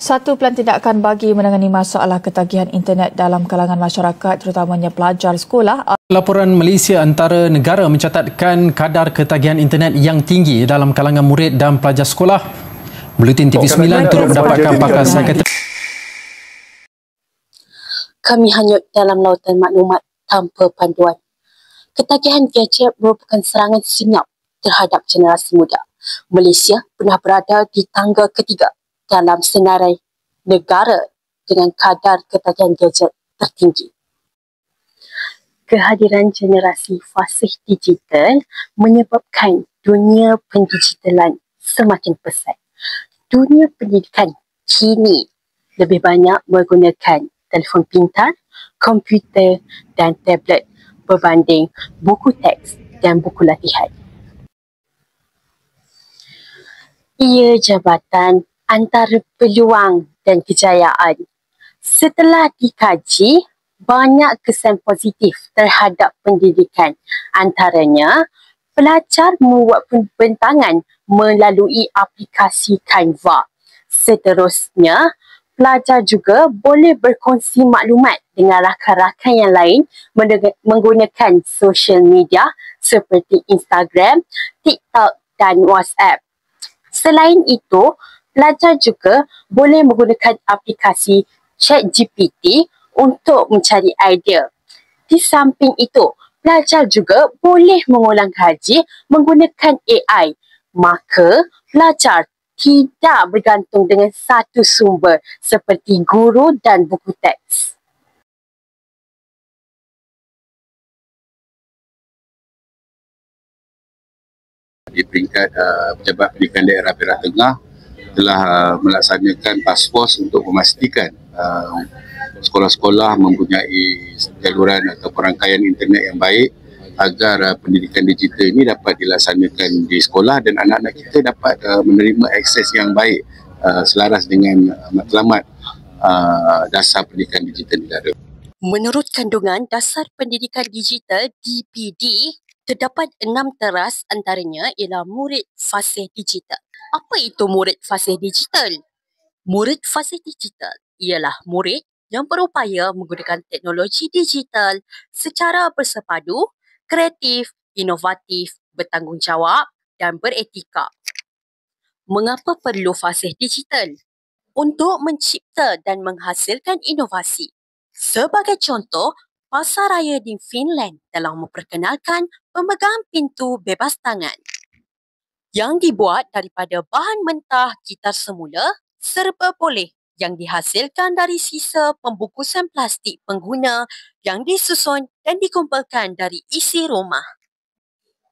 Satu pelan tindakan bagi menangani masalah ketagihan internet dalam kalangan masyarakat terutamanya pelajar sekolah. Laporan Malaysia Antara Negara mencatatkan kadar ketagihan internet yang tinggi dalam kalangan murid dan pelajar sekolah. Buletin TV9 turut mendapatkan pakar psikiatri. Kami hanyut dalam lautan maklumat tanpa panduan. Ketagihan gadget merupakan serangan senyap terhadap generasi muda. Malaysia pernah berada di tangga ketiga dalam senarai negara dengan kadar ketagihan gadget tertinggi. Kehadiran generasi fasih digital menyebabkan dunia pendigitalan semakin pesat. Dunia pendidikan kini lebih banyak menggunakan telefon pintar, komputer dan tablet berbanding buku teks dan buku latihan. Ia jabatan antara peluang dan kejayaan. Setelah dikaji, banyak kesan positif terhadap pendidikan. Antaranya, pelajar membuat pembentangan melalui aplikasi Canva. Seterusnya, pelajar juga boleh berkongsi maklumat dengan rakan-rakan yang lain menggunakan social media seperti Instagram, TikTok dan WhatsApp. Selain itu, pelajar juga boleh menggunakan aplikasi ChatGPT untuk mencari idea. Di samping itu, pelajar juga boleh mengulang kaji menggunakan AI. Maka, pelajar tidak bergantung dengan satu sumber seperti guru dan buku teks. Di peringkat Pejabat Pendidikan Daerah Perak Tengah telah melaksanakan task force untuk memastikan sekolah-sekolah mempunyai jaluran atau rangkaian internet yang baik agar pendidikan digital ini dapat dilaksanakan di sekolah dan anak-anak kita dapat menerima akses yang baik selaras dengan matlamat dasar pendidikan digital negara. Menurut kandungan Dasar Pendidikan Digital DPD, terdapat 6 teras antaranya ialah murid fasih digital. Apa itu murid fasih digital? Murid fasih digital ialah murid yang berupaya menggunakan teknologi digital secara bersepadu, kreatif, inovatif, bertanggungjawab dan beretika. Mengapa perlu fasih digital? Untuk mencipta dan menghasilkan inovasi. Sebagai contoh, Pasaraya di Finland telah memperkenalkan pemegang pintu bebas tangan yang dibuat daripada bahan mentah gitar semula serba boleh yang dihasilkan dari sisa pembungkusan plastik pengguna yang disusun dan dikumpulkan dari isi rumah.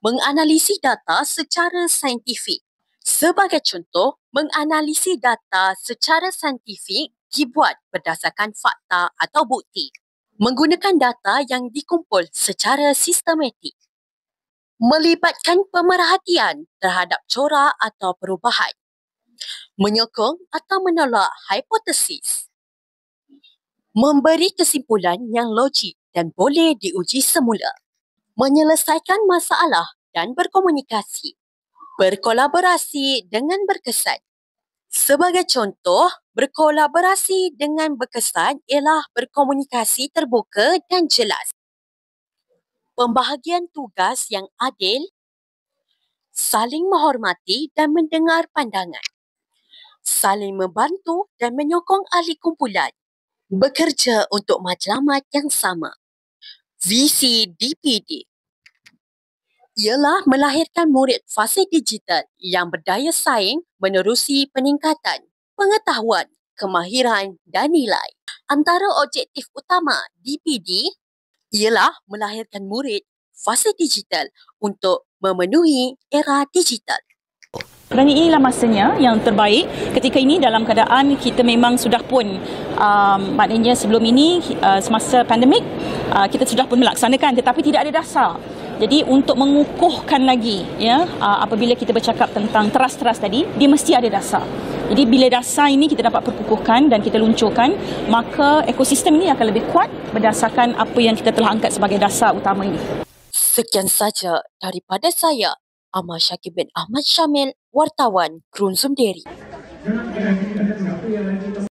Menganalisis data secara saintifik. Sebagai contoh, menganalisis data secara saintifik dibuat berdasarkan fakta atau bukti. Menggunakan data yang dikumpul secara sistematik. Melibatkan pemerhatian terhadap corak atau perubahan. Menyokong atau menolak hipotesis. Memberi kesimpulan yang logik dan boleh diuji semula. Menyelesaikan masalah dan berkomunikasi. Berkolaborasi dengan berkesan. Sebagai contoh, berkolaborasi dengan berkesan ialah berkomunikasi terbuka dan jelas. Pembahagian tugas yang adil, saling menghormati dan mendengar pandangan, saling membantu dan menyokong ahli kumpulan, bekerja untuk matlamat yang sama. Visi DPD ialah melahirkan murid fasih digital yang berdaya saing menerusi peningkatan pengetahuan, kemahiran dan nilai. Antara objektif utama DPD ialah melahirkan murid fasih digital untuk memenuhi era digital. Kerana inilah masanya yang terbaik. Ketika ini dalam keadaan kita memang sudah pun maknanya sebelum ini semasa pandemik kita sudah pun melaksanakan tetapi tidak ada dasar. Jadi untuk mengukuhkan lagi ya apabila kita bercakap tentang teras-teras tadi dia mesti ada dasar. Jadi bila dasar ini kita dapat perkukuhkan dan kita luncurkan maka ekosistem ini akan lebih kuat berdasarkan apa yang kita telah angkat sebagai dasar utama ini. Sekian saja daripada saya, Ahmad Syakib bin Ahmad Syamil, wartawan Krun Sumderi.